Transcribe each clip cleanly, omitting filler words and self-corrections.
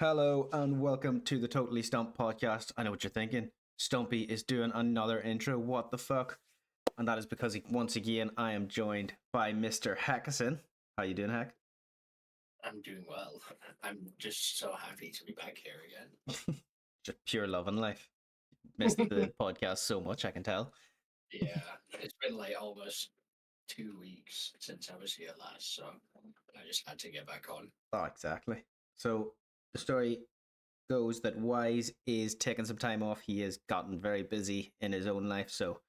Hello and welcome to the Totally Stump podcast. I know what you're thinking. Stumpy is doing another intro. What the fuck? And that is because once again I am joined by Mr. Heccison. How you doing, Heck? I'm doing well. I'm just so happy to be back here again. Just pure love and life. Missed the podcast so much, I can tell. Yeah, it's been like almost 2 weeks since I was here last, so I just had to get back on. Oh, exactly. So the story goes that Yyys is taking some time off. He has gotten very busy in his own life, so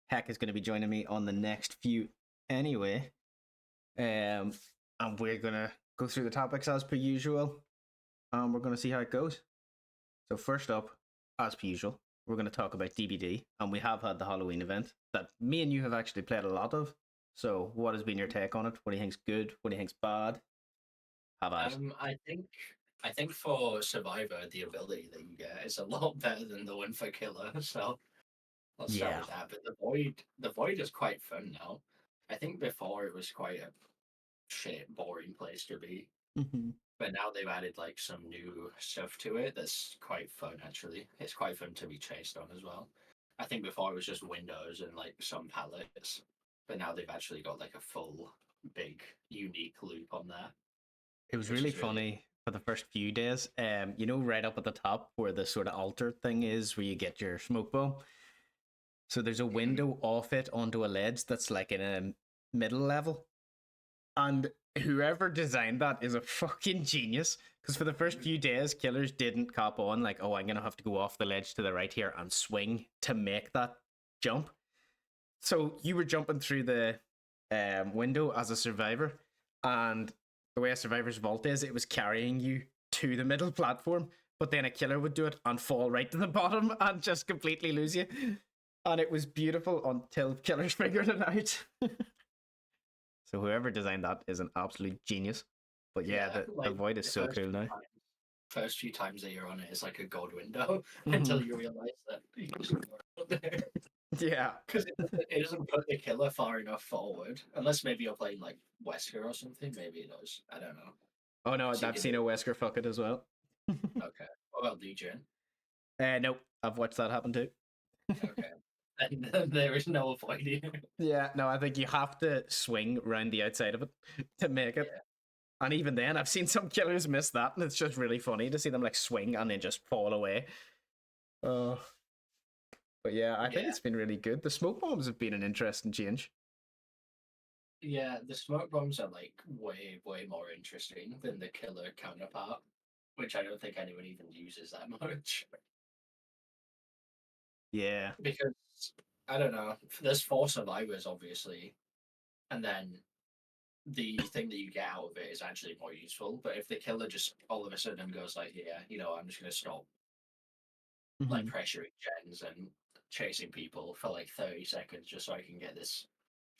Heck is going to be joining me on the next few anyway. And we're gonna go through the topics as per usual. We're gonna see how it goes. So first up, as per usual, we're gonna talk about DBD, and we have had the Halloween event that me and you have actually played a lot of. So what has been your take on it? What do you think's good? What do you think's bad? Have I? I think for Survivor, the ability that you get is a lot better than the one for Killer. So let's start Yeah. with that. But the void is quite fun now. I think before it was quite a shit, boring place to be. Mm-hmm. But now they've added like some new stuff to it that's quite fun actually. It's quite fun to be chased on as well. I think before it was just windows and like some pallets, but now they've actually got like a full big unique loop on there, It was which really is really funny for the first few days. Right up at the top where the sort of altar thing is, where you get your smoke bomb. So there's a window off it onto a ledge that's like in a middle level. And whoever designed that is a fucking genius. Because for the first few days, killers didn't cop on, like, oh, I'm going to have to go off the ledge to the right here and swing to make that jump. So you were jumping through the window as a survivor. And the way a survivor's vault is, it was carrying you to the middle platform. But then a killer would do it and fall right to the bottom and just completely lose you. And it was beautiful until killers figured it out. So whoever designed that is an absolute genius. But yeah, the like void is the so cool now. first few times that you're on it, it's like a gold window Mm-hmm. until you realize that you can just go there. Yeah. Because it doesn't put the killer far enough forward, unless maybe you're playing like Wesker or something. Maybe it does. I don't know. Oh no, So you I've can seen do a Wesker fuck it as well. okay. What about Legion? Nope, I've watched that happen too. Okay. And there is no avoiding. Yeah, no, I think you have to swing around the outside of it to make it. Yeah. And even then, I've seen some killers miss that, and it's just really funny to see them like swing and then just fall away. Oh, but yeah, I think Yeah. it's been really good. The smoke bombs have been an interesting change. Yeah, the smoke bombs are like way, way more interesting than the killer counterpart, which I don't think anyone even uses that much. Yeah. Because I don't know, there's four survivors obviously, and then the thing that you get out of it is actually more useful. But if the killer just all of a sudden goes like, yeah, I'm just gonna stop like Mm-hmm. pressuring gens and chasing people for like 30 seconds just so I can get this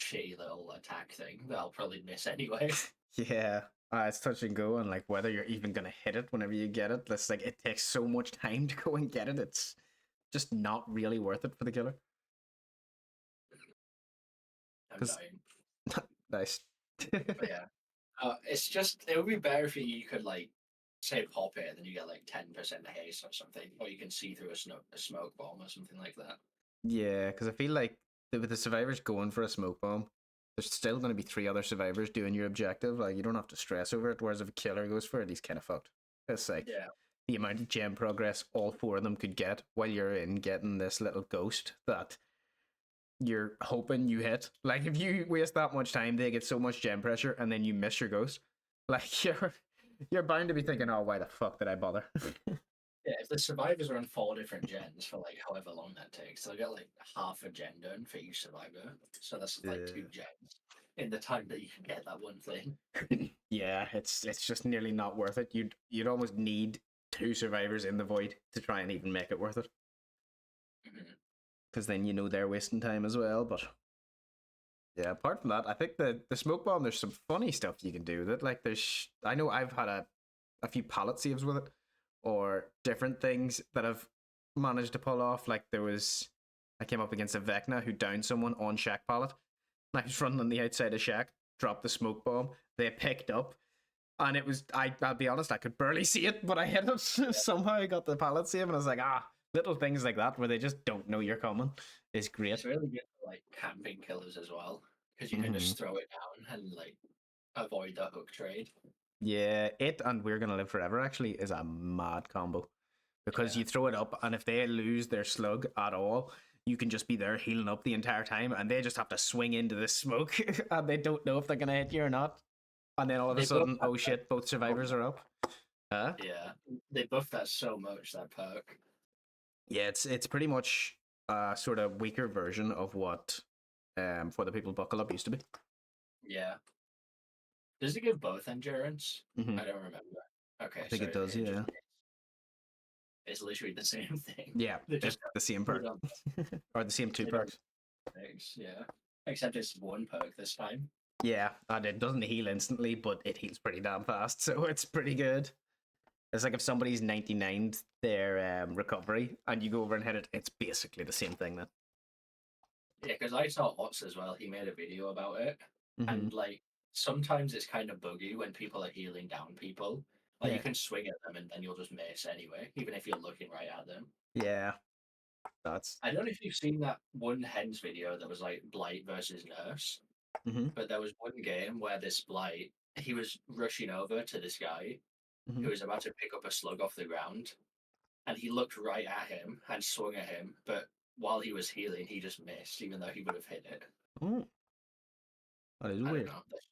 shitty little attack thing that I'll probably miss anyway. Yeah, it's touch and go, and like whether you're even gonna hit it whenever you get it. It's like it takes so much time to go and get it. It's just not really worth it for the killer. I'm Because dying. nice. But yeah. It would be better if you could like say pop it and then you get like 10% haste or something, or you can see through a smoke bomb or something like that. Yeah, because I feel like with the survivors going for a smoke bomb, there's still going to be three other survivors doing your objective. Like you don't have to stress over it. Whereas if a killer goes for it, he's kind of fucked. It's like Yeah. the amount of gem progress all four of them could get while you're in getting this little ghost that you're hoping you hit. Like if you waste that much time, they get so much gem pressure, and then you miss your ghost. Like you're bound to be thinking, "Oh, why the fuck did I bother?" Yeah, if the survivors are on 4 different gens for like however long that takes, they'll get like half a gen done for each survivor. So that's like two Yeah. gens in the time that you can get that one thing. Yeah, it's just nearly not worth it. You'd almost need two survivors in the void to try and even make it worth it, Mhm. because then they're wasting time as well. But yeah, apart from that, I think the smoke bomb, there's some funny stuff you can do with it. Like I know I've had a few pallet saves with it, or different things that I've managed to pull off. Like I came up against a Vecna who downed someone on Shack pallet. And I was running on the outside of Shack, dropped the smoke bomb. They picked up, And it was, I'll be honest, I could barely see it, but I hit it. Somehow I got the pallet save, and I was like, little things like that where they just don't know you're coming is great. It's really good for like camping killers as well, because you can Hmm. just throw it down and like avoid the hook trade. Yeah, it and We're Gonna Live Forever actually is a mad combo because Yeah. you throw it up, and if they lose their slug at all, you can just be there healing up the entire time, and they just have to swing into the smoke, and they don't know if they're gonna hit you or not. And then all of a They buff sudden, that oh shit, both so survivors much. are up. Huh? Yeah, they buff that so much, that perk. Yeah, it's pretty much a sort of weaker version of what For the People Buckle Up used to be. Yeah. Does it give both endurance? Hmm. I don't remember. Okay, I think so it does, it just yeah. it's literally the same thing. Yeah, They it's just the same they perk. don't Or the same two they don't perks. mix, yeah. Except it's one perk this time. Yeah, and it doesn't heal instantly, but it heals pretty damn fast, so it's pretty good. It's like if somebody's 99 their recovery and you go over and hit it, it's basically the same thing then. Yeah, because I saw Ots as well. He made a video about it, Hmm. and like sometimes it's kind of buggy when people are healing down people. Like you Yeah, can swing at them and then you'll just miss anyway, even if you're looking right at them. yeah, that's. I don't know if you've seen that one Hens video that was like Blight versus Nurse, Hmm. but there was one game where this Blight he was rushing over to this guy Hmm. who was about to pick up a slug off the ground, and he looked right at him and swung at him, but while he was healing, he just missed, even though he would have hit it. Oh, that is I don't weird. know. That's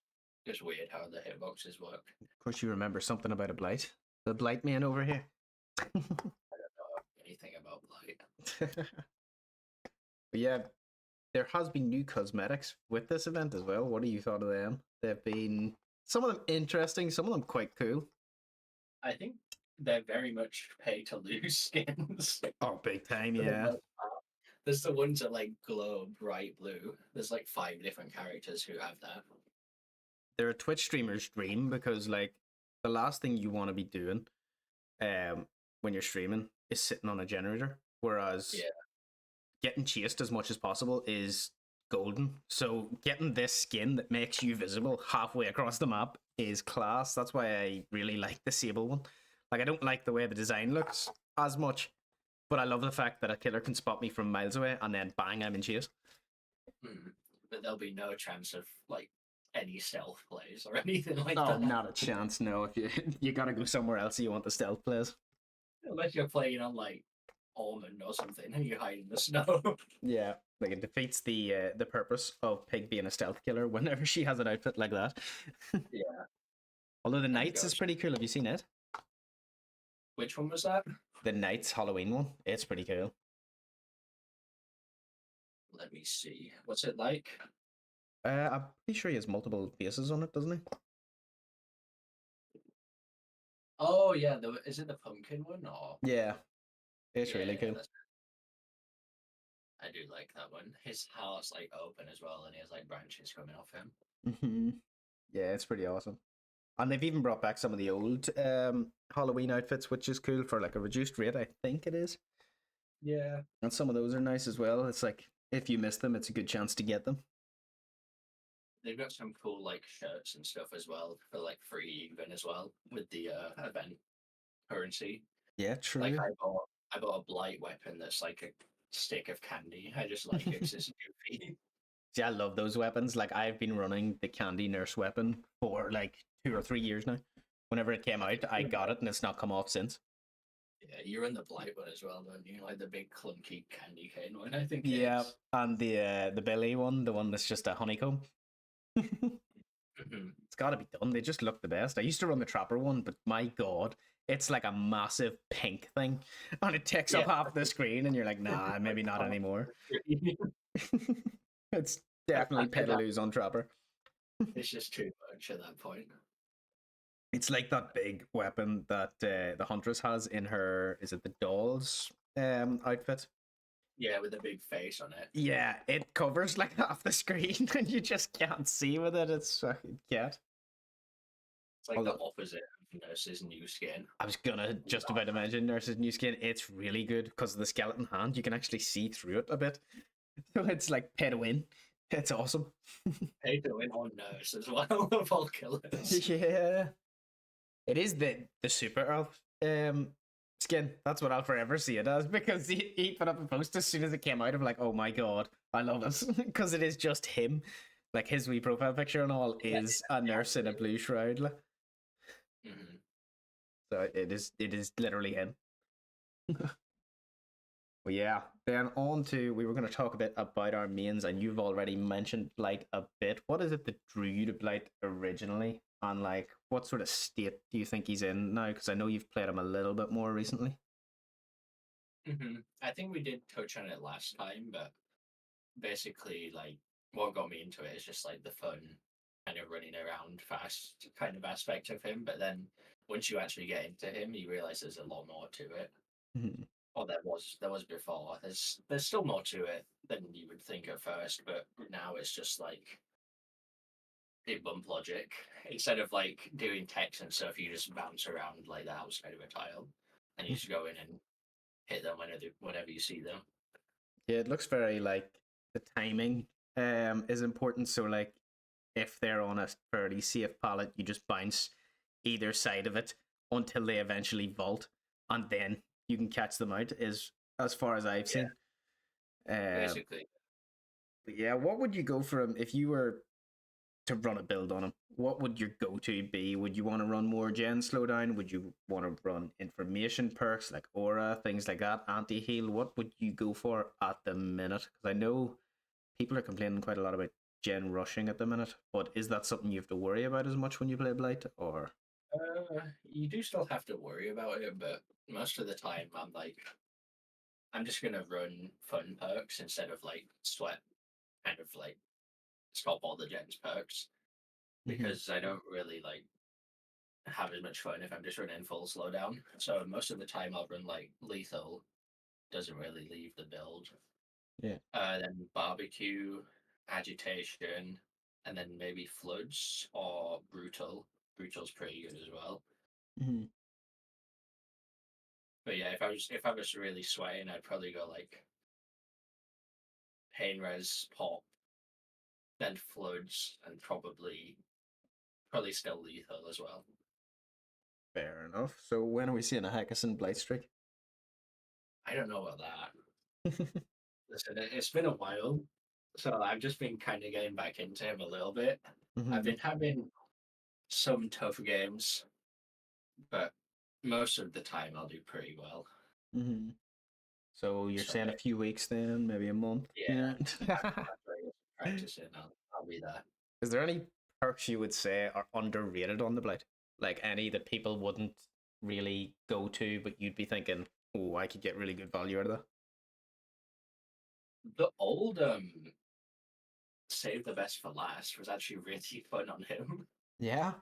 just weird how the hitboxes work. Of course, you remember something about a blight. The blight man over here. I don't know anything about Blight. But yeah, there has been new cosmetics with this event as well. What have you thought of them? They've been some of them interesting, some of them quite cool. I think they're very much pay to lose skins Oh, big time, for the yeah. most part. There's the ones that like glow bright blue. There's like 5 different characters who have that. They're a Twitch streamer's dream because like the last thing you want to be doing when you're streaming is sitting on a generator. Whereas Yeah, getting chased as much as possible is golden. So getting this skin that makes you visible halfway across the map is class. That's why I really like the Sable one. Like I don't like the way the design looks as much, but I love the fact that a killer can spot me from miles away and then bang, I'm in chase. but there'll be no chance of like any stealth plays or anything like Oh, that. not a chance. No, if you gotta go somewhere else, you want the stealth plays. Unless you're playing on like Almond or something and you hide in the snow. Yeah, like it defeats the purpose of Pig being a stealth killer whenever she has an outfit like that. Yeah, Although the and Knights is Ghost. pretty cool. Have you seen it? Which one was that? The Knights Halloween one. It's pretty cool. Let me see. What's it like? I'm pretty sure he has multiple faces on it, doesn't he? Oh yeah, is it the pumpkin one or Yeah, it's yeah, really cool. I do like that one. His heart's like open as well, and he has like branches coming off him. Hmm. Yeah, it's pretty awesome. And they've even brought back some of the old Halloween outfits, which is cool for like a reduced rate, I think it is. Yeah. And some of those are nice as well. It's like if you miss them, it's a good chance to get them. They've got some cool like shirts and stuff as well for like free even as well with the event currency. Yeah, Like true. I bought a blight weapon that's like a stick of candy. I just like it because it's goofy. See, I love those weapons. Like I've been running the Candy Nurse weapon for like 2 or 3 years now. Whenever it came out, I got it and it's not come off since. Yeah, you're in the blight one as well, don't you? Like the big clunky candy cane one, I think it Yeah, is. and the Billy one, the one that's just a honeycomb. Mhm. It's got to be done. They just look the best. I used to run the Trapper one, but my god, it's like a massive pink thing, and it takes up Yeah. half the screen, and you're like, nah, maybe not anymore. It's definitely pay to lose on Trapper. It's just too much at that point. It's like that big weapon that the Huntress has in her. Is it the doll's outfit? Yeah, with a big face on it. Yeah, it covers like half the screen, and you just can't see with it. It's fucking cat. It's like the Although opposite of Nurse's new skin. I was gonna just about imagine Nurse's new skin. It's really good because of the skeleton hand. You can actually see through it a bit. So it's like pay to win. It's awesome. They do it on Nurse as well of all killers. Yeah. It is the super elf skin. That's what I'll forever see it as because he put up a post as soon as it came out. I'm like, oh my god, I love it because it is just him. Like his wee profile picture and all Yeah, is a nurse in a blue shroud. Like. hmm So it is literally him. Well, yeah. Then on to we were going to talk a bit about our mains, and you've already mentioned Blight a bit. What is it that drew you to Blight originally, and like what sort of state do you think he's in now? Because I know you've played him a little bit more recently. I think we did touch on it last time, but basically, like, what got me into it is just like the fun kind of running around fast kind of aspect of him. But then once you actually get into him, you realize there's a lot more to it. Mhm. Or there was before. There's still more to it than you would think at first, but now it's just like big bump logic. Instead of like doing text and stuff, you just bounce around like the outside of a tile, and you just go in and hit them whenever you see them. Yeah, it looks very like the timing is important. So like if they're on a fairly safe pallet, you just bounce either side of it until they eventually vault, and then you can catch them out. Is as far as I've Yeah, seen. Um, basically. but yeah, what would you go for him if you were to run a build on him? What would your go-to be? Would you want to run more gen slowdown? Would you want to run information perks like aura, things like that, anti-heal? What would you go for at the minute? Because I know people are complaining quite a lot about gen rushing at the minute, but is that something you have to worry about as much when you play Blight? Or You do still have to worry about it, but most of the time I'm just gonna run fun perks instead of like sweat kind of like stop all the gens perks Mhm. because I don't really like have as much fun if I'm just running full slowdown. So most of the time I'll run like lethal, doesn't really leave the build. Yeah. Then barbecue, agitation, and then maybe floods or brutal. Brutal's pretty good as well. Mhm. But yeah, if I was really sweating, I'd probably go like pain res pop, then floods, and probably still lethal as well. Fair enough. So when are we seeing a Heccison Blight streak? I don't know about that. Listen, it's been a while, so I've just been kind of getting back into him a little bit. I've Mhm. been having some tough games, but most of the time I'll do pretty well. Mhm. So you're So saying a few weeks then, maybe a month? yeah, Yeah. after I get some practice in, I'll be there. Is there any perks you would say are underrated on the Blight? Like any that people wouldn't really go to, but you'd be thinking, oh, I could get really good value out of that? The old save the best for last was actually really fun on him. Yeah.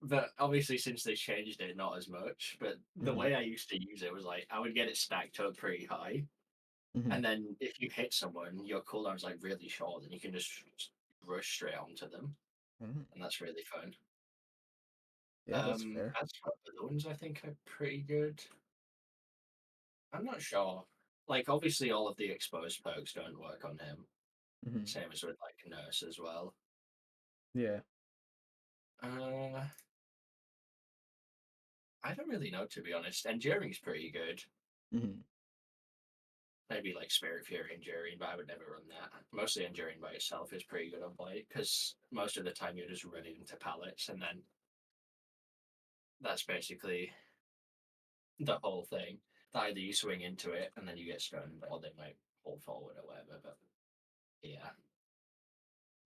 But obviously, since they changed it, not as much. But the Mm-hmm. way I used to use it was like I would get it stacked up pretty high, Mm-hmm. and then if you hit someone, your cooldown's like really short, and you can just rush straight onto them, Mm-hmm. and that's really fun. Yeah, that's fair. As for the ones, I think are pretty good. I'm not sure. Like obviously, all of the exposed perks don't work on him. Mm-hmm. Same as with like nurse as well. Yeah. Uh, I don't really know to be honest. Enduring's pretty good. Mm-hmm. Maybe like Spirit Fury Enduring, but I would never run that. Mostly Enduring by itself is pretty good on play because most of the time you're just running into pallets, and then that's basically the whole thing. Either you swing into it and then you get stunned, or they might pull forward or whatever. But yeah,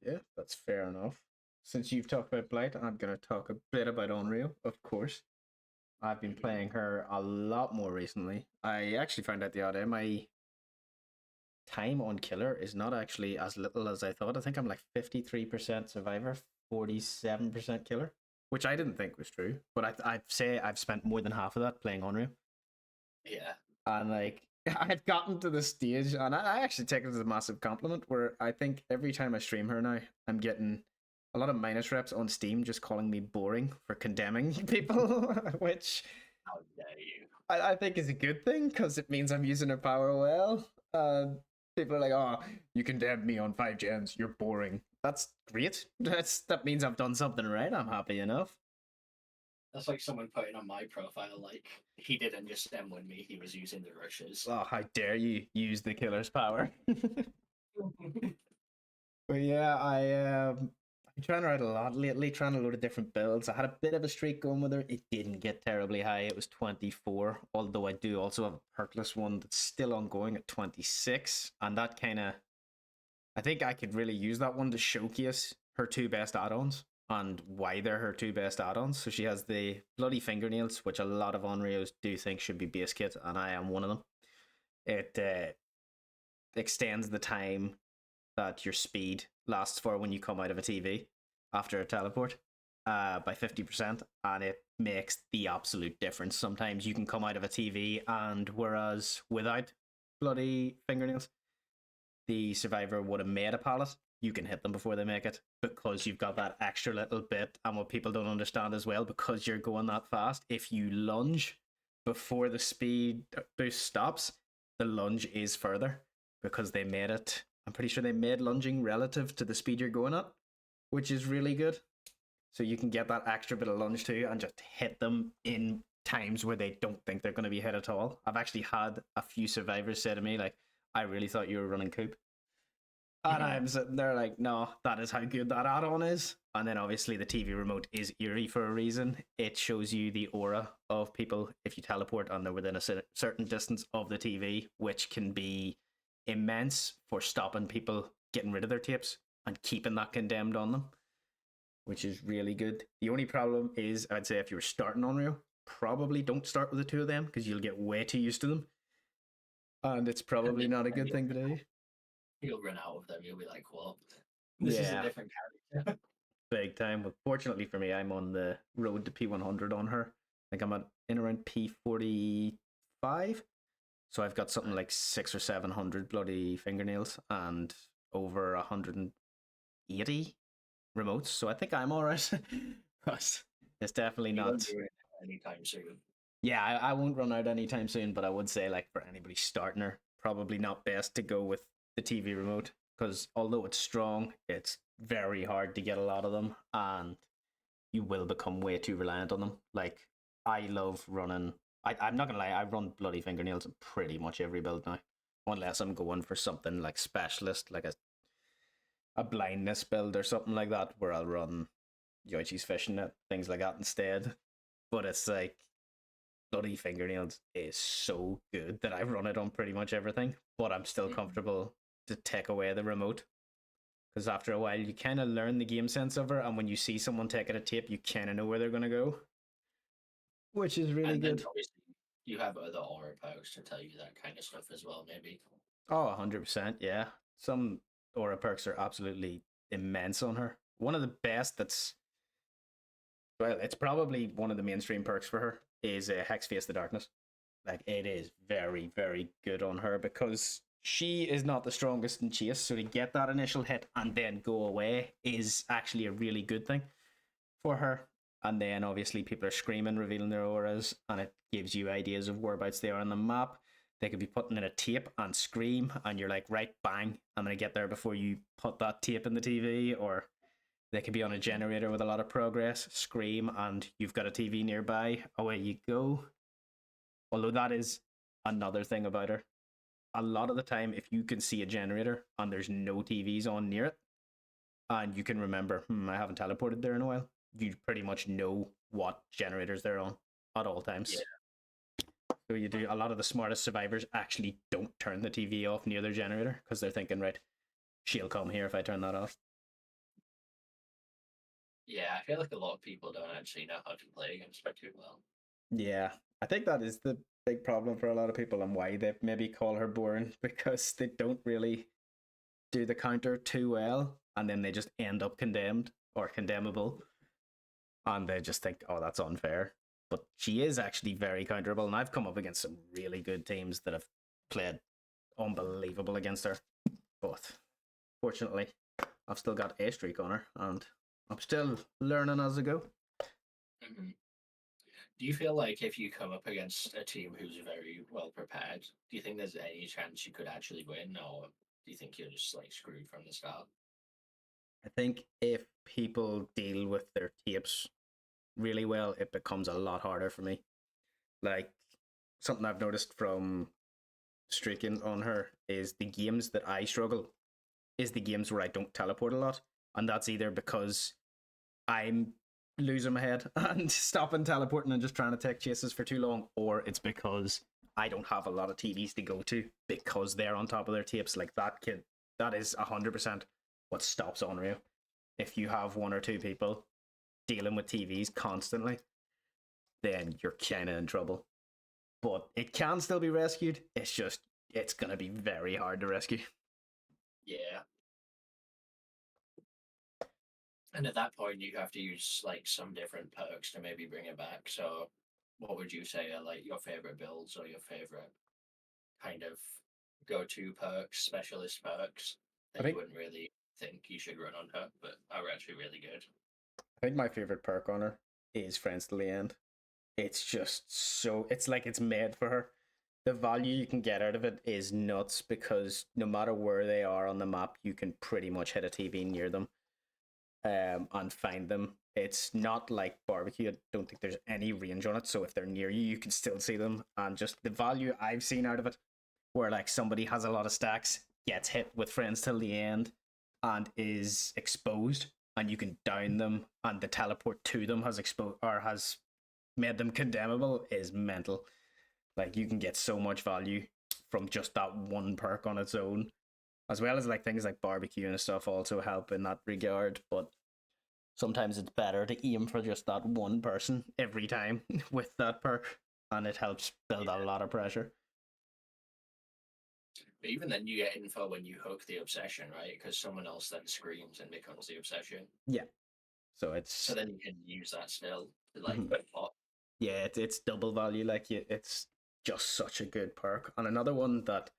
Yeah, that's fair enough. Since you've talked about Blight, I'm going to talk a bit about Unreal, of course. I've been hmm playing her a lot more recently. I actually found out the other day my time on killer is not actually as little as I thought. I think I'm like 53% survivor, 47% killer, which I didn't think was true. But I'd say I've spent more than half of that playing Unreal. yeah, And like, I had gotten to the stage, and I actually take it as a massive compliment where I think every time I stream her now, I'm getting a lot of minus reps on Steam just calling me boring for condemning people, which how dare you? I think is a good thing because it means I'm using her power well. People are like, "Oh, you condemned me on 5 gens. You're boring." That's great. That means I've done something right. I'm happy enough. That's like someone putting on my profile, like, he didn't just M1 me, he was using the rushes. Oh, how dare you use the killer's power? But yeah, I'm trying to write a lot lately, trying a load of different builds. I had a bit of a streak going with her. It didn't get terribly high. It was 24, although I do also have a perkless one that's still ongoing at 26. And that kind of, I think I could really use that one to showcase her two best add-ons and why they're her two best add-ons. So she has the bloody fingernails, which a lot of Onryos do think should be base kit, and I am one of them. It extends the time that your speed lasts for when you come out of a TV after a teleport by 50%, and it makes the absolute difference. Sometimes you can come out of a TV, and whereas without bloody fingernails, the survivor would have made a pallet, you can hit them before they make it because you've got that extra little bit. And what people don't understand as well, because you're going that fast, if you lunge before the speed boost stops, the lunge is further because they made it. I'm pretty sure they made lunging relative to the speed you're going at, which is really good. So you can get that extra bit of lunge too and just hit them in times where they don't think they're going to be hit at all. I've actually had a few survivors say to me, like, I really thought you were running Coop. And I'm sitting there like, no, that is how good that add-on is. And then obviously the TV remote is eerie for a reason. It shows you the aura of people if you teleport and they're within a certain distance of the TV, which can be immense for stopping people getting rid of their tapes and keeping that condemned on them, which is really good. The only problem is, I'd say if you were starting on Rio, probably don't start with the two of them because you'll get way too used to them. And it's probably not a good thing to do. You'll run out of them. You'll be like, "Well, this is a Yeah, different character." big time. But fortunately for me, I'm on the road to P100 on her. I think I'm at in around P45. So I've got something like 600 or 700 bloody fingernails and over 180 remotes. So I think I'm all right. But it's definitely You won't not. do it anytime soon. Yeah, I won't run out anytime soon, but I would say, like, for anybody starting her, probably not best to go with the TV remote because although it's strong, it's very hard to get a lot of them, and you will become way too reliant on them. Like, I love running. I'm not gonna lie, I run bloody fingernails in pretty much every build now, unless I'm going for something like specialist, like a blindness build or something like that, where I'll run Yyys fishing net, things like that instead. But it's like bloody fingernails is so good that I run it on pretty much everything, but I'm still comfortable to take away the remote because after a while you kind of learn the game sense of her, and when you see someone taking a tape, you kind of know where they're going to go, which is really And then good. obviously you have other aura perks to tell you that kind of stuff as well. Maybe. Oh, 100%, yeah. Some aura perks are absolutely immense on her. One of the best that's, well, it's probably one of the mainstream perks for her is Hex Face the Darkness. Like, it is very, very good on her because she is not the strongest in chase. So to get that initial hit and then go away is actually a really good thing for her. And then obviously people are screaming, revealing their auras, and it gives you ideas of whereabouts they are on the map. They could be putting in a tape and scream, and you're like, right, bang, I'm gonna get there before you put that tape in the TV. Or they could be on a generator with a lot of progress, scream, and you've got a TV nearby. Away you go. Although that is another thing about her. A lot of the time, if you can see a generator and there's no TVs on near it, and you can remember, I haven't teleported there in a while, you pretty much know what generators they're on at all times. Yeah. So you do. A lot of the smartest survivors actually don't turn the TV off near their generator because they're thinking, right, she'll come here if I turn that off. Yeah, I feel like a lot of people don't actually know how to play against her too well. Yeah, I think that is the big problem for a lot of people and why they maybe call her boring because they don't really do the counter too well, and then they just end up condemned or condemnable, and they just think, oh, that's unfair. But she is actually very counterable, and I've come up against some really good teams that have played unbelievable against her. But fortunately, I've still got a streak on her, and I'm still learning as I go. Mm-hmm. Do you feel like if you come up against a team who's very well prepared, do you think there's any chance you could actually win, or do you think you're just like screwed from the start? I think if people deal with their tapes really well, it becomes a lot harder for me. Like something I've noticed from streaking on her is the games that I struggle is the games where I don't teleport a lot, and that's either because I'm losing my head and stopping teleporting and just trying to take chases for too long, or it's because I don't have a lot of TVs to go to because they're on top of their tapes. Like that kid, that is 100% what stops Onryo. If you have one or two people dealing with TVs constantly, then you're kind of in trouble. But it can still be rescued. It's just, it's going to be very hard to rescue. Yeah. And at that point, you have to use like some different perks to maybe bring it back. So, what would you say are like your favorite builds or your favorite kind of go-to perks, specialist perks I that you think wouldn't really think you should run on her, but are actually really good? I think my favorite perk on her is Friends Till the End. It's just so, it's like it's made for her. The value you can get out of it is nuts because no matter where they are on the map, you can pretty much hit a TV near them and find them. It's not like barbecue. I don't think there's any range on it, so if they're near you, you can still see them. And just the value I've seen out of it, where like somebody has a lot of stacks, gets hit with Friends Till the End, and is exposed, and you can down them, and the teleport to them has exposed or has made them condemnable, is mental. Like you can get so much value from just that one perk on its own, as well as like things like barbecue and stuff also help in that regard. But sometimes it's better to aim for just that one person every time with that perk, and it helps build a Yeah. lot of pressure. But even then, you get info when you hook the obsession, right? Because someone else then screams and becomes the obsession. Yeah. So So it's then you can use that still to like mhm. put pot. Yeah, it's double value. Like it's just such a good perk. And another one that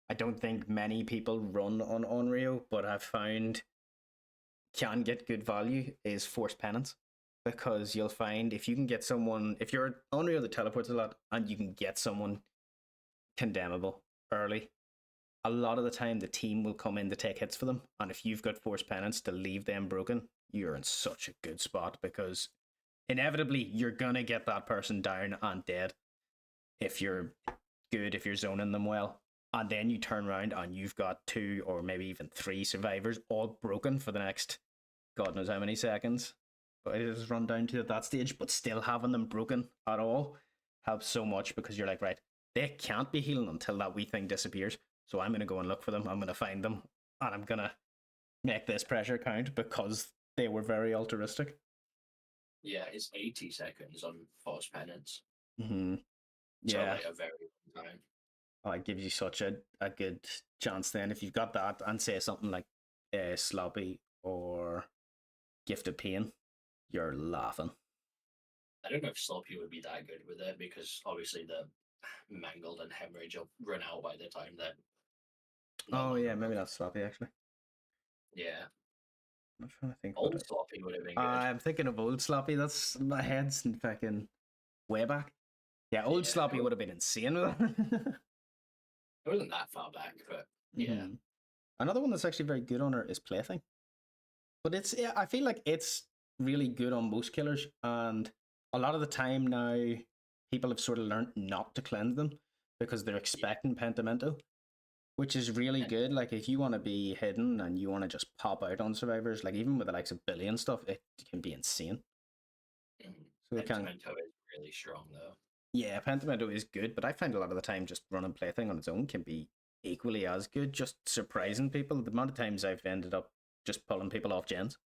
I don't think many people run on Onryo, but I've found can get good value is Force Penance. Because you'll find if you can get someone, if you're Onryo that teleports a lot and you can get someone condemnable early, a lot of the time the team will come in to take hits for them. And if you've got Force Penance to leave them broken, you're in such a good spot because inevitably you're going to get that person down and dead if you're good, if you're zoning them well. And then you turn around and you've got two or maybe even three survivors all broken for the next God knows how many seconds. But it has run down to at that stage, but still having them broken at all helps so much because you're like, right, they can't be healing until that wee thing disappears. So I'm going to go and look for them. I'm going to find them and I'm going to make this pressure count because they were very altruistic. Yeah, it's 80 seconds on Force Penance. Mm-hmm. So Yeah. like a very long time. Oh, it gives you such a good chance then. If you've got that and say something like Sloppy or Gift of Pain, you're laughing. I don't know if Sloppy would be that good with it because obviously the mangled and hemorrhage will run out by the time that no Oh, longer yeah, maybe broken. that's Sloppy actually. Yeah. I'm trying to think what Old it. Sloppy would have been good. I'm thinking of old Sloppy. That's my head's in fucking way back. Yeah, old Yeah. Sloppy would have been insane with it. It wasn't that far back, but yeah. Mm-hmm. Another one that's actually very good on her is Plaything. But it's yeah, I feel like it's really good on most killers, and a lot of the time now people have sort of learned not to cleanse them because they're expecting Pentimento, which is really And, good. Like if you want to be hidden and you want to just pop out on survivors, like even with the likes of Billy and stuff, it can be insane. So it can, Pentimento is really strong though. yeah, Pentimento is good, but I find a lot of the time just running Plaything on its own can be equally as good. Just surprising people. The amount of times I've ended up just pulling people off gens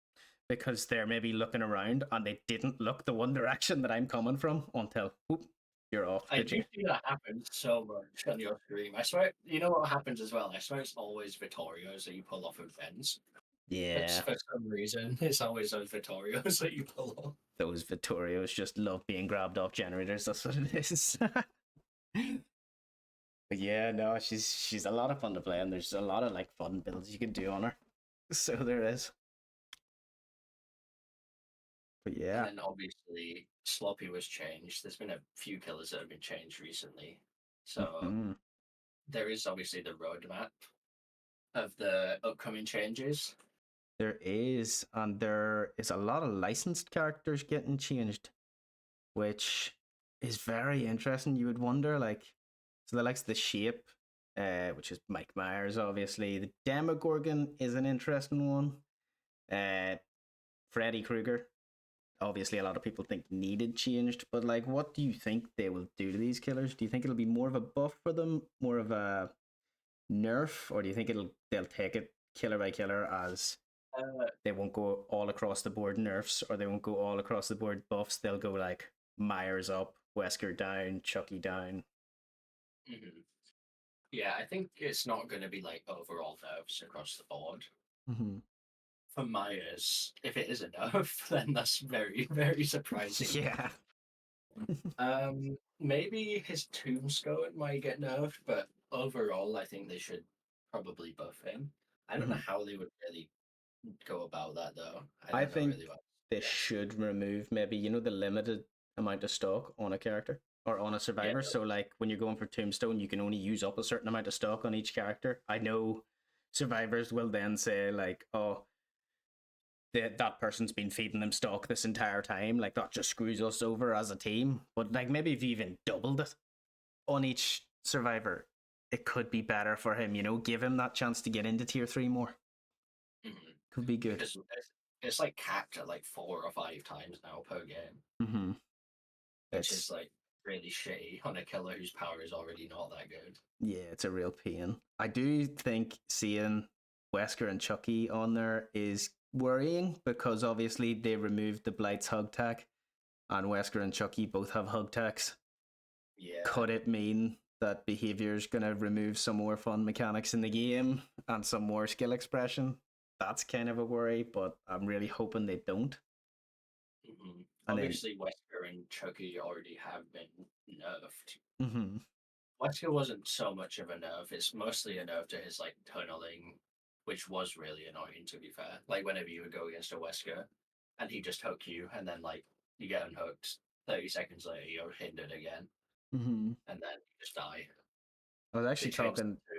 because they're maybe looking around and they didn't look the one direction that I'm coming from until whoop, you're off I do pitching. see that happen so much on your stream. I swear, you know what happens as well? I swear it's always Vittorios that you pull off of Vens. It's Yeah, for some reason. It's always those Vittorios that you pull off. those Vittorios just love being grabbed off generators. That's what it is. But yeah, no, she's a lot of fun to play, and there's a lot of like fun builds you can do on her. So there is. But And yeah. then obviously Sloppy was changed. There's been a few killers that have been changed recently. So Mm-hmm. there is obviously the roadmap of the upcoming changes. There is, and there is a lot of licensed characters getting changed, which is very interesting. You would wonder, like, so the likes of the Shape, which is Mike Myers, obviously. The Demogorgon is an interesting one. Uh, Freddy Krueger, obviously, a lot of people think needed changed, but like, what do you think they will do to these killers? Do you think it'll be more of a buff for them, more of a nerf, or do you think they'll take it killer by killer as Uh, they won't go all across the board nerfs, or they won't go all across the board buffs? They'll go like Myers up, Wesker down, Chucky down. mhm. Yeah, I think it's not going to be like overall nerfs across the board. Mm-hmm. For Myers, if it is a nerf, then that's very, very surprising. Yeah. Maybe his tombstone might get nerfed, but overall, I think they should probably buff him. I don't know Mm-hmm. how they would really go about that though. I I don't know think really what to they suggest. should remove maybe the limited amount of stock on a character or on a Yeah, survivor. So like when you're going for Tombstone, you can only use up a certain amount of stock on each character. I know survivors will then say like, oh, that person's been feeding them stock this entire time. Like that just screws us over as a team. But like maybe if you even doubled it on each survivor, it could be better for him. Give him that chance to get into tier 3 more. mhm. Could be good. Because it's like capped at like 4 or 5 times now per game, Mm-hmm. which It's is like really shitty on a killer whose power is already not that good. Yeah, it's a real pain. I do think seeing Wesker and Chucky on there is worrying because obviously they removed the Blight's hug tag, and Wesker and Chucky both have hug tags. Yeah. Could it mean that behavior's gonna remove some more fun mechanics in the game and some more skill expression? That's kind of a worry, but I'm really hoping they don't. And then, Obviously, Wesker and Chucky already have been nerfed. mm-hmm, Wesker wasn't so much of a nerf. It's mostly a nerf to his like tunneling, which was really annoying to be fair. Like whenever you would go against a Wesker and he just hook you and then like you get unhooked, 30 seconds later you're hindered again mm-hmm. and then you just die. I was They actually changed talking. it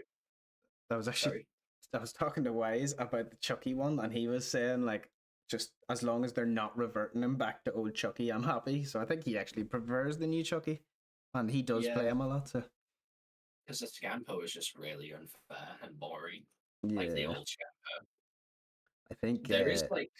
to I was actually sorry. I was talking to Yyys about the Chucky one, and he was saying like, just as long as they're not reverting him back to old Chucky, I'm happy. So I think he actually prefers the new Chucky, and he does play Yeah, him a lot. So because the Scampo is just really unfair and boring. Like the yeah, old Scampo. I think There is like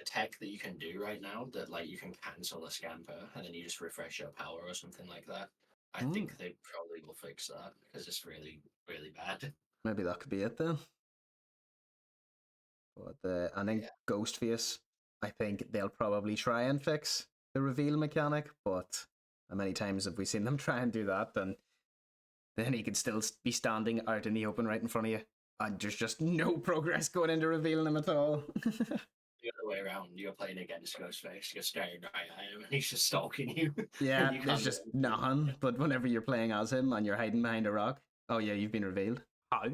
a tech that you can do right now that like you can cancel a scamper and then you just refresh your power or something like that. I hmm, think they probably will fix that because it's really, really bad. maybe that could be it then. But and then Yeah. Ghostface, I think they'll probably try and fix the reveal mechanic, but how many times have we seen them try and do that? And then he can still be standing out in the open right in front of you, and there's just no progress going into revealing him at all. The other way around, you're playing against Ghostface, you're staring right at him and he's just stalking you and Yeah, you there's can't do just anything. nothing. But whenever you're playing as him and you're hiding behind a rock, oh yeah, you've been revealed. How?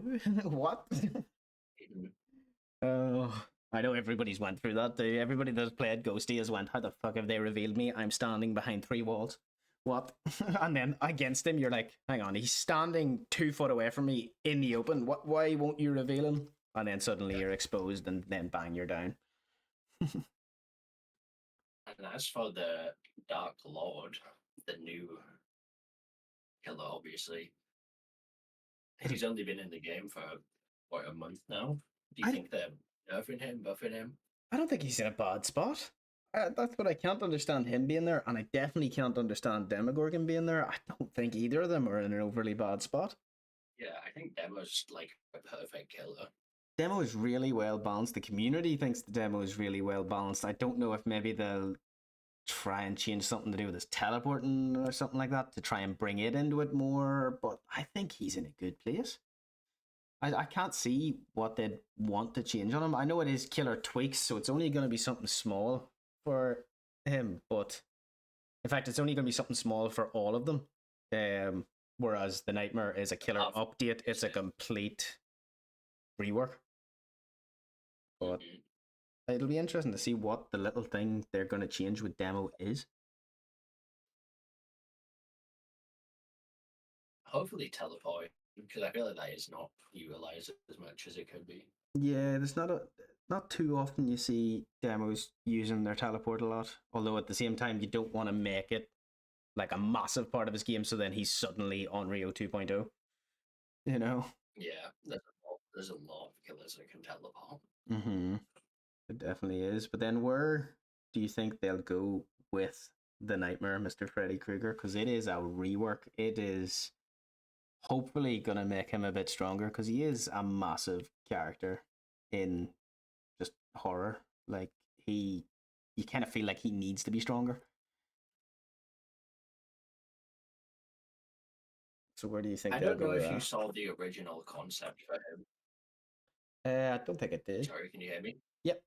What? Mhm. Oh, I know everybody's went through that. Everybody that's played Ghosty has went, how the fuck have they revealed me? I'm standing behind 3 walls. What? And then against him, you're like, hang on, he's standing 2 foot away from me in the open. What? Why won't you reveal him? And then suddenly you're exposed, and then bang, you're down. And as for the Dark Lord, the new killer, obviously, he's only been in the game for what, a month now. Do you I, think they're nerfing him, buffing him? I don't think he's in a bad spot. That's what I can't understand him being there, and I definitely can't understand Demogorgon being there. I don't think either of them are in an overly bad spot. Yeah, I think Demo's like a perfect killer. Demo is really well balanced. The community thinks the demo is really well balanced. I don't know if maybe they'll try and change something to do with his teleporting or something like that to try and bring it into it more, but I think he's in a good place. I can't see what they'd want to change on him. I know it is killer tweaks, so it's only going to be something small for him, but in fact, it's only going to be something small for all of them. Whereas the Nightmare is a killer Apart from update, it's a music. complete rework. But Mhm. it'll be interesting to see what the little thing they're going to change with demo is. Hopefully teleport, because I feel like that is not utilized as much as it could be. Yeah, there's not a. not too often you see demos using their teleport a lot. Although at the same time, you don't want to make it like a massive part of his game, so then he's suddenly on Rio 2.0. You know. Yeah, there's a lot of killers that can teleport. Mm-hmm. It definitely is. But then where do you think they'll go with the Nightmare, Mr. Freddy Krueger? Because it is a rework. It is hopefully gonna make him a bit stronger because he is a massive character in just horror. Like he, you kind of feel like he needs to be stronger. So where do you think I they'll don't go know with if you that? saw the original concept for him. I don't think it did. Sorry, can you hear me? Yep.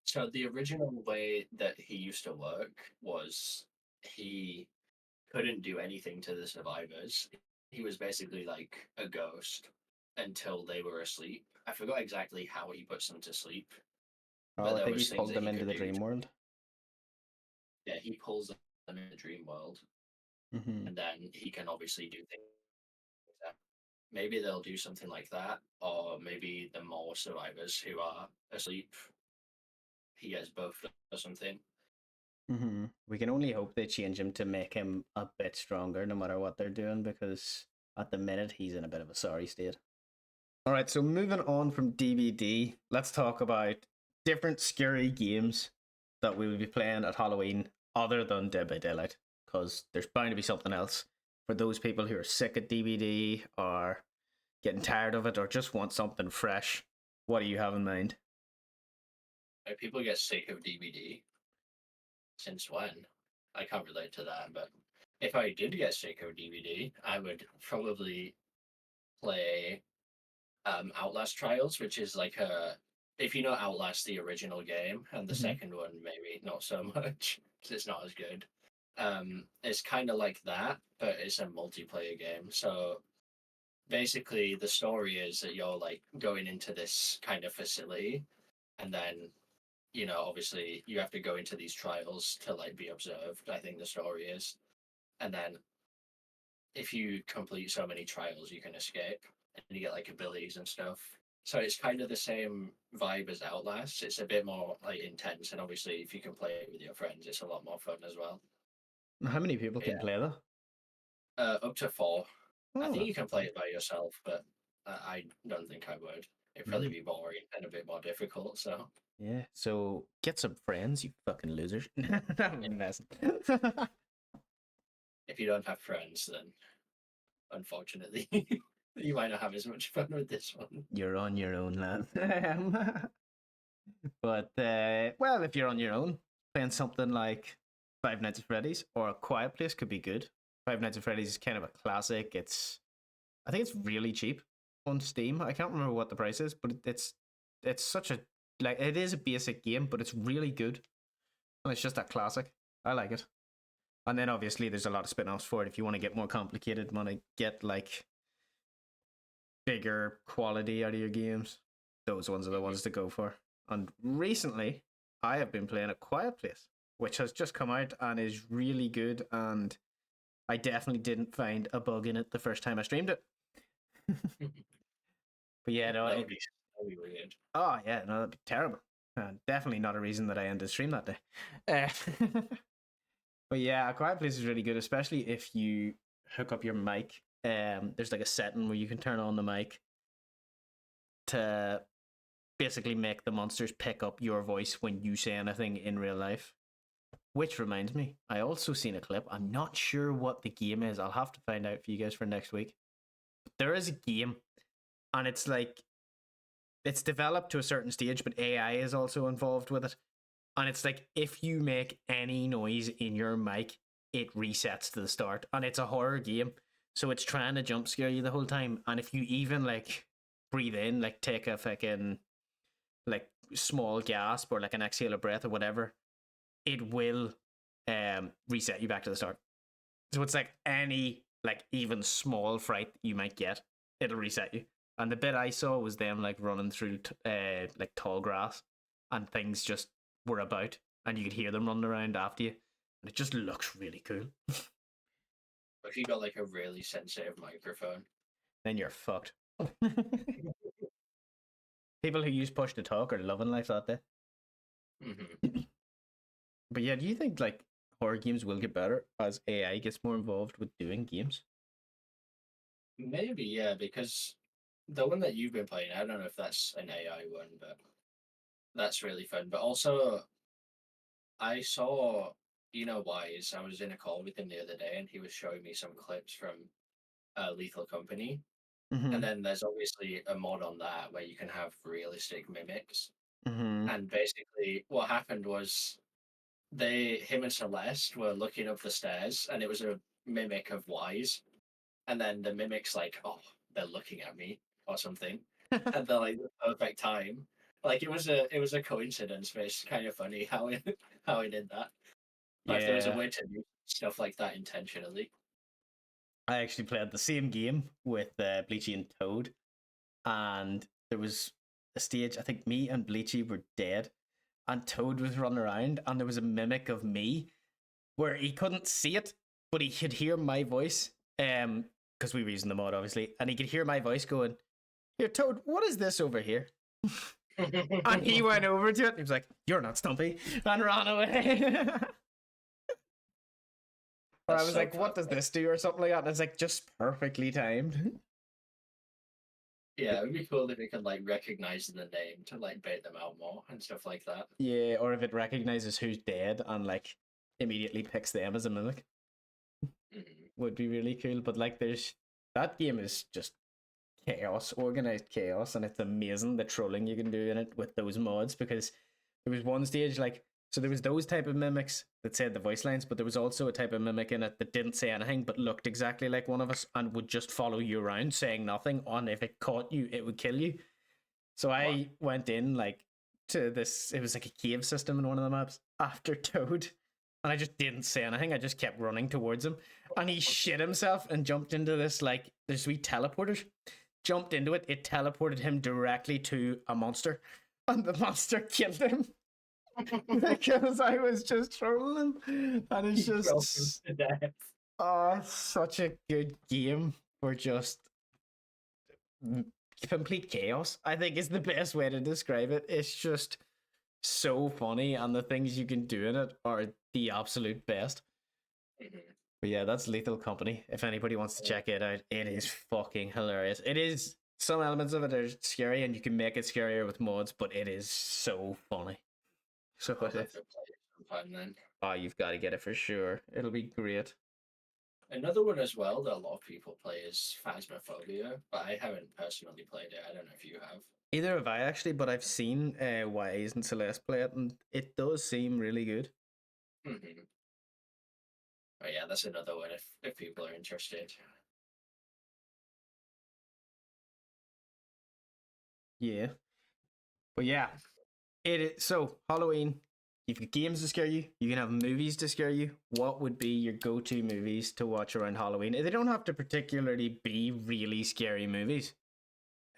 So the original way that he used to work was he couldn't do anything to the survivors. He was basically like a ghost until they were asleep. I forgot exactly how he puts them to sleep, but Oh, I there think he was things pulled that them he into could the do. dream world. Yeah, he pulls them in the dream world, Mm-hmm. and then he can obviously do things. That maybe they'll do something like that, or maybe the more survivors who are asleep, he gets both or something. Mm-hmm. We can only hope they change him to make him a bit stronger, no matter what they're doing, because at the minute he's in a bit of a sorry state. All right, so moving on from DBD, let's talk about different scary games that we will be playing at Halloween other than Dead by Daylight, because there's bound to be something else for those people who are sick of DBD or getting tired of it or just want something fresh. What do you have in mind? People get sick of DVD. Since when? I can't relate to that, but if I did get sick of DVD, I would probably play Outlast Trials, which is like a if you know Outlast, the original game, and the Mm-hmm. second one maybe not so much because it's not as good. It's kind of like that, but it's a multiplayer game. So basically, the story is that you're like going into this kind of facility, and then obviously you have to go into these trials to like be observed. I think the story is, and then if you complete so many trials, you can escape and you get like abilities and stuff. So it's kind of the same vibe as Outlast. It's a bit more like intense, and obviously, if you can play it with your friends, it's a lot more fun as well. How many people But can yeah, play that? up to four. I Oh, think you that's can not play bad. it by yourself, but I don't think I would. It'd probably Mm, be boring and a bit more difficult. So yeah, so get some friends, you fucking losers. yeah, I'm messing. if you don't have friends, then unfortunately, you might not have as much fun with this one. You're on your own, lad. But well, if you're on your own, playing something like Five Nights at Freddy's or A Quiet Place could be good. Five Nights at Freddy's is kind of a classic. I think it's really cheap on Steam. I can't remember what the price is, but it's such a like it is a basic game, but it's really good, and it's just a classic. I like it. And then obviously there's a lot of spin-offs for it if you want to get more complicated, want to get like bigger quality out of your games. Those ones are the Mhm. ones to go for. And recently, I have been playing A Quiet Place, which has just come out and is really good. And I definitely didn't find a bug in it the first time I streamed it. But yeah, no, That would be weird. oh yeah, no, that'd be terrible. Definitely not a reason that I ended stream that day. Uh, but yeah, A Quiet Place is really good, especially if you hook up your mic. There's like a setting where you can turn on the mic to basically make the monsters pick up your voice when you say anything in real life. Which reminds me, I also seen a clip. I'm not sure what the game is. I'll have to find out for you guys for next week. But there is a game, and it's like it's developed to a certain stage, but AI is also involved with it. And it's like if you make any noise in your mic, it resets to the start. And it's a horror game. So it's trying to jump scare you the whole time. And if you even like breathe in, like take a fucking like small gasp or like an exhale of breath or whatever, it will reset you back to the start. So it's like any like even small fright you might get, it'll reset you. And the bit I saw was them like running through like tall grass, and things just were about, and you could hear them running around after you, and it just looks really cool. If you got like a really sensitive microphone, Then you're fucked. People who use push to talk are loving life that day. Hmm. But yeah, do you think like horror games will get better as AI gets more involved with doing games? Maybe, yeah, because the one that you've been playing, I don't know if that's an AI one, but that's really fun. But also, I saw, Yyys. I was in a call with him the other day, and he was showing me some clips from Lethal Company. And Mm-hmm. then there's obviously a mod on that where you can have realistic mimics. Mm-hmm. And basically, what happened was him and Celeste were looking up the stairs, and it was a mimic of Yyys. And then the mimic's like, "Oh, they're looking at me" or something, and they're like, "The perfect time." Like it was a coincidence, but it's kind of funny how it how he did that. Like if there was a Yeah. way to do stuff like that intentionally. I actually played the same game with Bleachy and Toad, and there was a stage. I think me and Bleachy were dead, and Toad was running around, and there was a mimic of me where he couldn't see it, but he could hear my voice. Because we were using the mod, obviously, and he could hear my voice going, "Here, Toad, what is this over here?" And he went over to it. And he was like, "You're not Stumpy," and ran away. Or I That's was so like, "What does perfect. this do?" or something like that. And it's like just perfectly timed. Yeah, it would be cool if it could like recognize the name to like bait them out more and stuff like that. Yeah, or if it recognizes who's dead and like immediately picks them as a mimic, Mhm. would be really cool. But like, there's that game is just chaos, organized chaos, and it's amazing the trolling you can do in it with those mods because there was one stage like so there was those type of mimics that said the voice lines, but there was also a type of mimic in it that didn't say anything but looked exactly like one of us and would just follow you around saying nothing. And if it caught you, it would kill you. So What? I went in like to this. It was like a cave system in one of the maps after Toad, and I just didn't say anything. I just kept running towards him, and he shit himself and jumped into this like there's wee teleporters. Jumped into it. It teleported him directly to a monster, and the monster killed him because I was just trolling him. And it's You trolled him just to death. oh, such a good game for just complete chaos. I think is the best way to describe it. It's just so funny, and the things you can do in it are the absolute best. Mhm. But yeah, that's Lethal Company. If anybody wants to check it out, it is fucking hilarious. It is some elements of it are scary, and you can make it scarier with mods, but it is so funny. So I'll funny. have to play it sometime then. Oh, you've got to get it for sure. It'll be great. Another one as well that a lot of people play is Phasmophobia, but I haven't personally played it. I don't know if you have. Either have I actually, but I've seen Yyys and Celeste play it, and it does seem really good. Hmm. But yeah, that's another one if people are interested. Yeah, but yeah, so Halloween. You've got games to scare you. You can have movies to scare you. What would be your go-to movies to watch around Halloween? They don't have to particularly be really scary movies.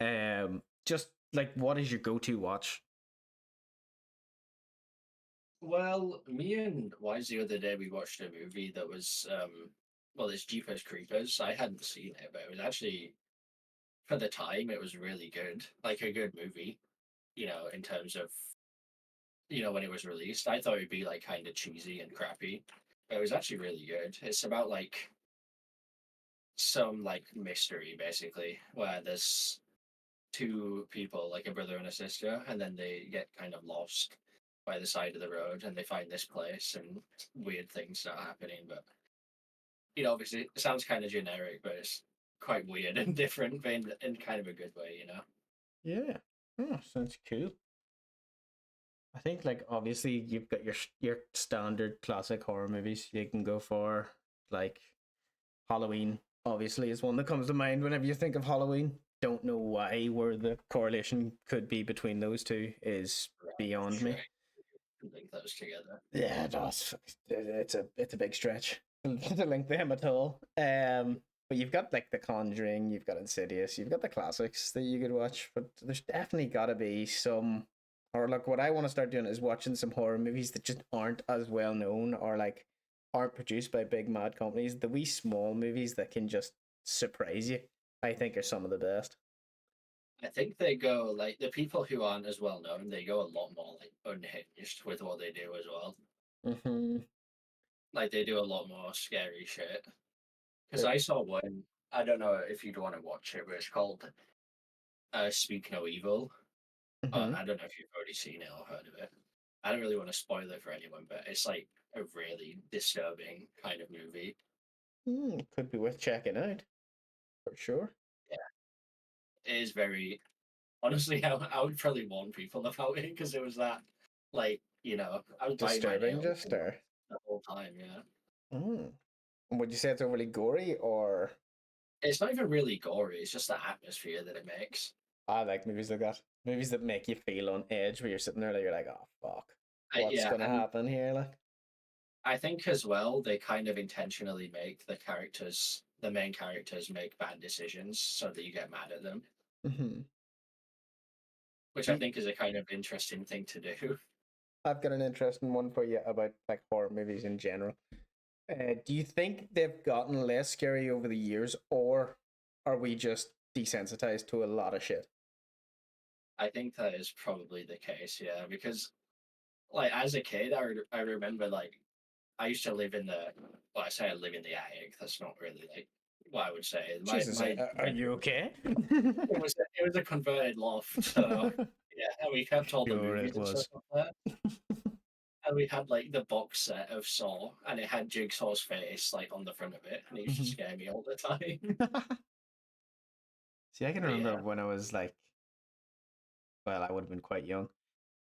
Just like what is your go-to watch? Well, me and Wise the other day we watched a movie that was well, it's Jeepers Creepers. I hadn't seen it, but it was actually for the time it was really good. Like a good movie, in terms of when it was released. I thought it'd be like kind of cheesy and crappy, but it was actually really good. It's about like some like mystery basically, where there's two people, like a brother and a sister, and then they get kind of lost by the side of the road and they find this place and weird things start happening. But obviously it sounds kind of generic, but it's quite weird and different, but in kind of a good way. Yeah, oh, sounds cool. I think like obviously you've got your standard classic horror movies you can go for, like Halloween. Obviously, is one that comes to mind whenever you think of Halloween. Don't know why, where the correlation could be between those two is Right, beyond me. try to link those together. Yeah, it's a big stretch to link them at all. But you've got like The Conjuring, you've got Insidious, you've got the classics that you could watch. But there's definitely got to be some. Or like what I want to start doing is watching some horror movies that just aren't as well known or like aren't produced by big mad companies. The wee small movies that can just surprise you, I think, are some of the best. I think they go like the people who aren't as well known. They go a lot more like unhinged with what they do as well. Mm-hmm. Like they do a lot more scary shit. Because I saw one. I don't know if you'd want to watch it, but it's called "Speak No Evil." Mm-hmm. I don't know if you've already seen it or heard of it. I don't really want to spoil it for anyone, but it's like a really disturbing kind of movie. Could be worth checking out for sure. Yeah, it is very. Honestly, I would probably warn people about it because it was that, like, I was biting my Disturbing, nails just or. the whole time. Yeah, Mm. Would you say it's overly gory, or it's not even really gory. It's just the atmosphere that it makes. I like movies like that? Movies that make you feel on edge, where you're sitting there, like you're like, oh fuck, what's Yeah, gonna and happen here? Like, I think as well they kind of intentionally make the main characters, make bad decisions so that you get mad at them, mm-hmm. which I think is a kind of interesting thing to do. I've got an interesting one for you about like horror movies in general. Do you think they've gotten less scary over the years, or are we just desensitized to a lot of shit? I think that is probably the case, yeah, because like as a kid, I remember like I used to live in the well, I say I live in the attic. That's not really like what I would say. My Jesus, my are you okay? it was a converted loft, so yeah, and we kept all the Sure, it movies and stuff was. up there. And we had like the box set of Saw, and it had Jigsaw's face like on the front of it, and it used to scare me all the time. See, I can But remember yeah, when I was like, well, I would have been quite young,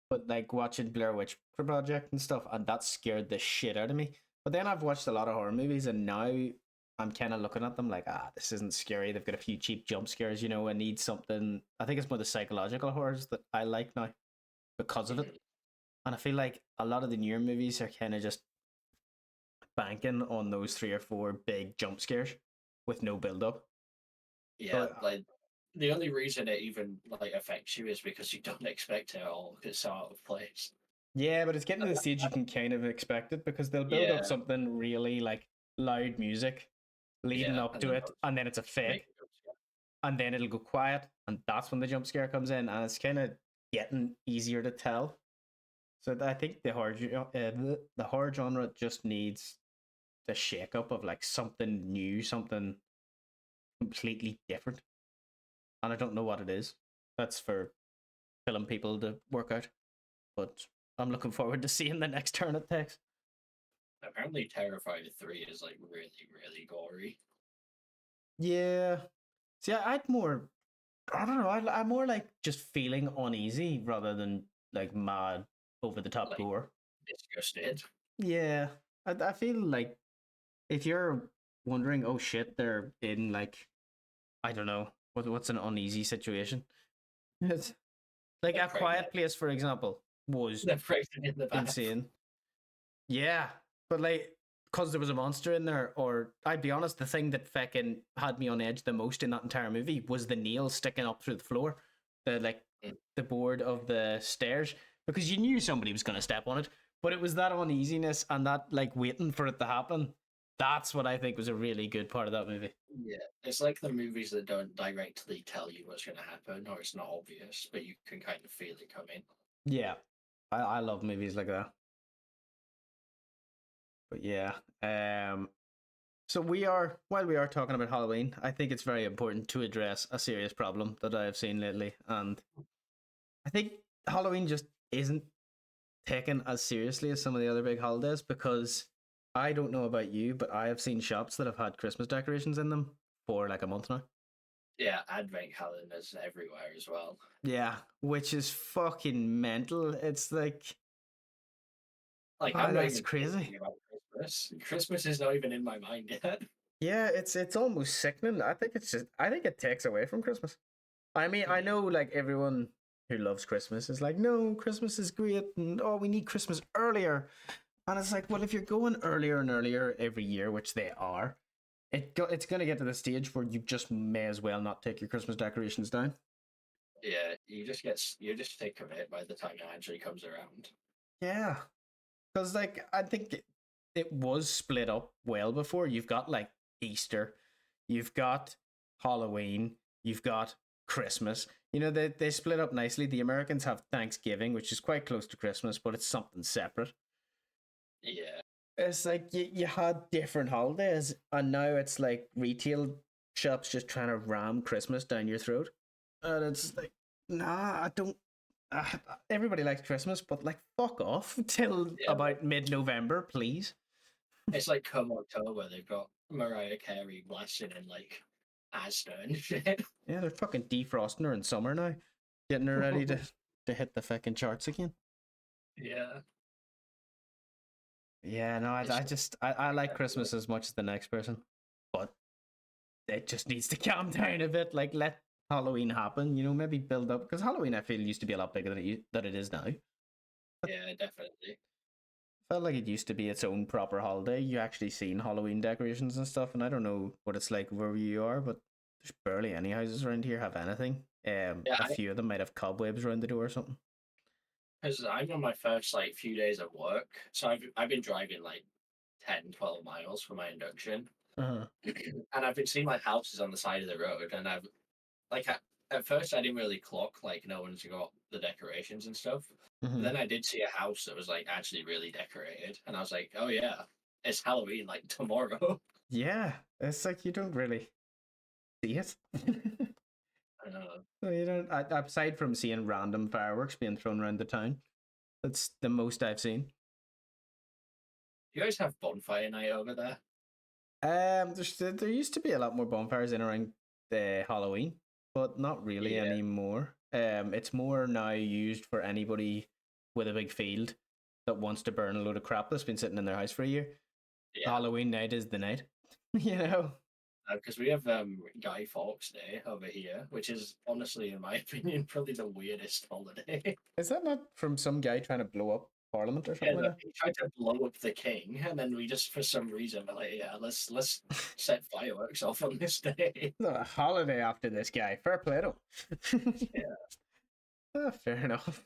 but like watching Blair Witch Project and stuff, and that scared the shit out of me. But then I've watched a lot of horror movies, and now I'm kind of looking at them like, this isn't scary. They've got a few cheap jump scares, you know. I need something. I think it's more the psychological horrors that I like now because of it. mhm. And I feel like a lot of the newer movies are kind of just banking on those three or four big jump scares with no build up. Yeah, So like the only reason it even like affects you is because you don't expect it at all. 'Cause it's so out of place. yeah, but it's getting to the stage you can kind of expect it because they'll build up Yeah, something really like loud music leading yeah, up and to then it, and then it's a make fake, it go. and then it'll go quiet, and that's when the jump scare comes in, and it's kind of getting easier to tell. So I think the horror genre just needs the shake up of like something new, something completely different, and I don't know what it is. That's for film people to work out, but I'm looking forward to seeing the next turn it takes. Apparently, Terrifier 3 is like really, really gory. Yeah. See, I'd more. I don't know. I'm more like just feeling uneasy rather than like mad over the top Like gore. disgusted. Yeah, I feel like if you're wondering, oh shit, they're in like I don't know what's an uneasy situation. It's like They're A pregnant. Quiet Place, for example, was They're pregnant in the bath. insane. Yeah, but like, because there was a monster in there, or I'd be honest, the thing that fucking had me on edge the most in that entire movie was the nail sticking up through the floor, the like Mm. the board of the stairs, because you knew somebody was gonna step on it, but it was that uneasiness and that like waiting for it to happen. That's what I think was a really good part of that movie. Yeah, it's like the movies that don't directly tell you what's going to happen, or it's not obvious, but you can kind of feel it coming. Yeah, I love movies like that. But yeah, so while we are talking about Halloween, I think it's very important to address a serious problem that I have seen lately, and I think Halloween just isn't taken as seriously as some of the other big holidays because I don't know about you, but I have seen shops that have had Christmas decorations in them for like a month now. Yeah, Advent calendars everywhere as well. Yeah, which is fucking mental. It's like, Like, oh, I'm not that's even crazy. thinking about Christmas. Christmas is not even in my mind yet. Yeah, it's almost sickening. I think it takes away from Christmas. I mean, I Yeah, know like everyone who loves Christmas is like, no, Christmas is great, and oh, we need Christmas earlier. And it's like, well, if you're going earlier and earlier every year, which they are, it's going to get to the stage where you just may as well not take your Christmas decorations down. yeah, you just take of it by the time it actually comes around. Yeah, because like I think it was split up well before. You've got like Easter, you've got Halloween, you've got Christmas. You know, they split up nicely. The Americans have Thanksgiving, which is quite close to Christmas, but it's something separate. Yeah. It's like you had different holidays, and now it's like retail shops just trying to ram Christmas down your throat. And it's like, nah, I don't. Uh, everybody likes Christmas, but like, fuck off till Yeah. about mid-November, please. It's like come October, they've got Mariah Carey blasting in like Asda and shit. Yeah, they're fucking defrosting her in summer now, getting her ready to hit the fucking charts again. Yeah. Yeah, no, It's I like Christmas as much as the next person, but it just needs to calm down a bit. Like, let Halloween happen, you know, maybe build up, because Halloween I feel used to be a lot bigger than it is now. yeah, definitely. Felt like it used to be its own proper holiday. You actually seen Halloween decorations and stuff, and I don't know what it's like where you are, but there's barely any houses around here have anything. Yeah, A few of them might have cobwebs around the door or something. because I'm on my first like few days of work, so I've been driving like 10, 12 miles for my induction, Uh-huh. and I've been seeing like houses on the side of the road, and I've like at first I didn't really clock like no one's got the decorations and stuff. But Mhm. then I did see a house that was like actually really decorated, and I was like, oh yeah, it's Halloween like tomorrow. Yeah, it's like you don't really see it. uh, So you don't. Aside from seeing random fireworks being thrown around the town, that's the most I've seen. you guys have bonfire night over there? There used to be a lot more bonfires in around Halloween, but not really Yeah, anymore. It's more now used for anybody with a big field that wants to burn a load of crap that's been sitting in their house for a year. yeah. Halloween night is the night, you know. Because we have Guy Fawkes Day over here, which is honestly, in my opinion, probably the weirdest holiday. Is that not from some guy trying to blow up Parliament or Yeah, something like he tried to blow up the king, and then we just, for some reason, were like, yeah, let's set fireworks off on this day. that? A holiday after this guy. Fair play to him. Yeah, Fair enough.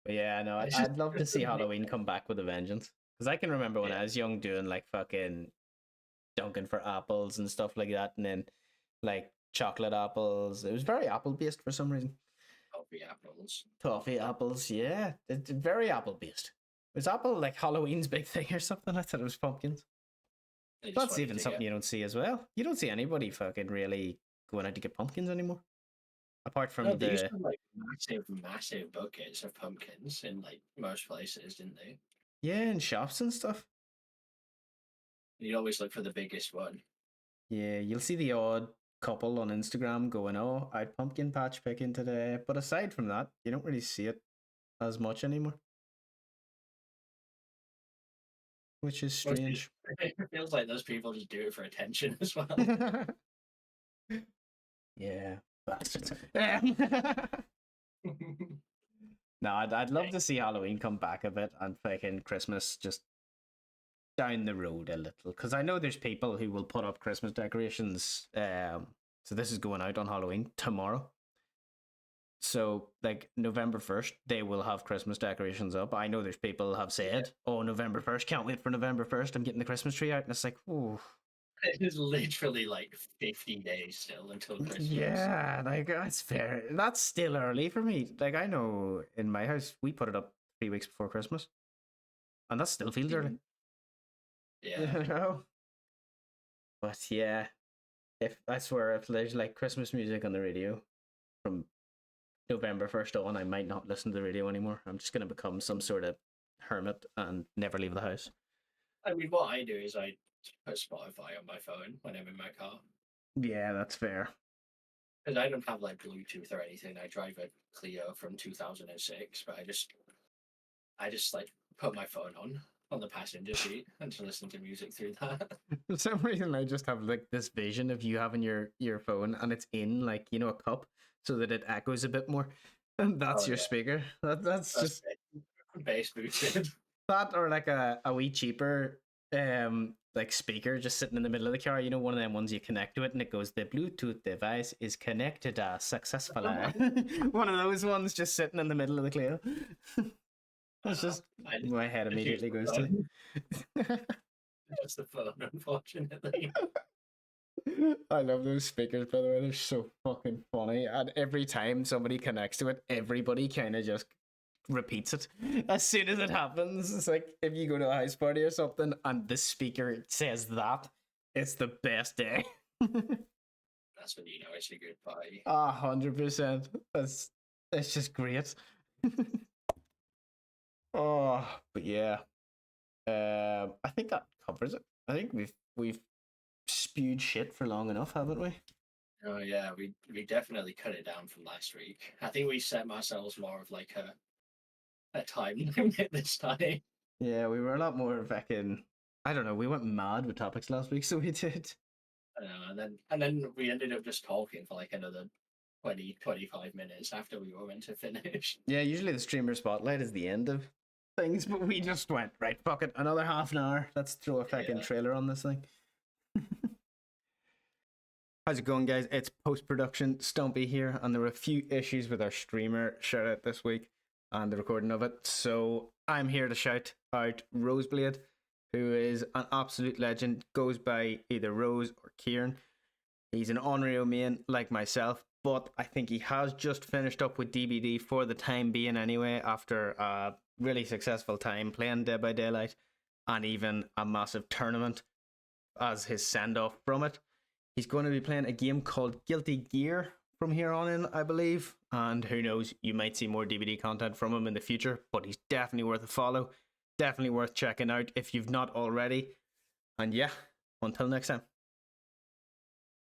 But yeah, no, it's I'd love to just see Halloween come back with a vengeance. Because I can remember when yeah, I was young doing like fucking dunking for apples and stuff like that, and then like chocolate apples. It was very apple based for some reason. coffee apples. Toffee apples, yeah, it's very apple based. Was apple like Halloween's big thing or something? I thought it was pumpkins. They just That's wanted even to something get. you don't see as well. You don't see anybody fucking really going out to get pumpkins anymore, apart No, from they used the to have like massive buckets of pumpkins in like most places, didn't they? yeah in shops and stuff. You'd always look for the biggest one. Yeah, you'll see the odd couple on Instagram going, "Oh, I'd pumpkin patch picking today," but aside from that, you don't really see it as much anymore, which is Most people, strange. it feels like those people just do it for attention as well. Yeah, bastards. No, I'd love to see Halloween come back a bit and fucking Christmas just down the road a little, because I know there's people who will put up Christmas decorations. So this is going out on Halloween tomorrow. So like November 1st, they will have Christmas decorations up. I know there's people who have said, "Oh, November 1st, can't wait for November 1st. I'm getting the Christmas tree out," and it's like, oh, It is literally like 50 days still until Christmas. yeah, like that's fair. That's still early for me. Like I know in my house we put it up 3 weeks before Christmas, and that still feels early. Mhm. You Yeah. know. But yeah, if I swear, if there's like Christmas music on the radio from November 1st on, I might not listen to the radio anymore. I'm just gonna become some sort of hermit and never leave the house. I mean, what I do is I put Spotify on my phone when I'm in my car. Yeah, that's fair. Because I don't have like Bluetooth or anything. I drive a Clio from 2006, but I just like put my phone on the passenger seat and just listen to music through that. For some reason, I just have like this vision of you having your phone and it's in like a cup so that it echoes a bit more, and that's Oh your yeah, speaker. That's that's just bass boosted. that, or like a wee cheaper like speaker just sitting in the middle of the car. You know, one of them ones you connect to it and it goes, "The Bluetooth device is connected successfully." One of those ones just sitting in the middle of the Clio. That's just I my head just use immediately the goes to. phone. Just the phone, unfortunately. I love those speakers, by the way. They're so fucking funny. And every time somebody connects to it, everybody kind of just repeats it as soon as it happens. It's like if you go to a house party or something and the speaker says that, it's the best day. That's when you know it's a good party. 100%. It's just great. Oh, but yeah. I think that covers it. I think we've spewed shit for long enough, haven't we? Oh yeah, we definitely cut it down from last week. I think we set ourselves more of like a time limit this time. Yeah, we were a lot more fucking. I don't know. We went mad with topics last week, so we did. I know, and then we ended up just talking for like another 20-25 minutes after we were meant to finish. Yeah, usually the streamer spotlight is the end of things, but we just went right. Fuck it, another half an hour. Let's throw a fucking trailer on this thing. How's it going, guys? It's post-production Stumpy here, and there were a few issues with our streamer shout out this week and the recording of it. So I'm here to shout out Roseblade, who is an absolute legend, goes by either Rose or Kieran. He's an Onryo main like myself, but I think he has just finished up with DBD for the time being anyway, after a really successful time playing Dead by Daylight and even a massive tournament as his send-off from it. He's going to be playing a game called Guilty Gear from here on in, I believe. And who knows, you might see more DVD content from him in the future, but he's definitely worth a follow. Definitely worth checking out if you've not already. And yeah, until next time.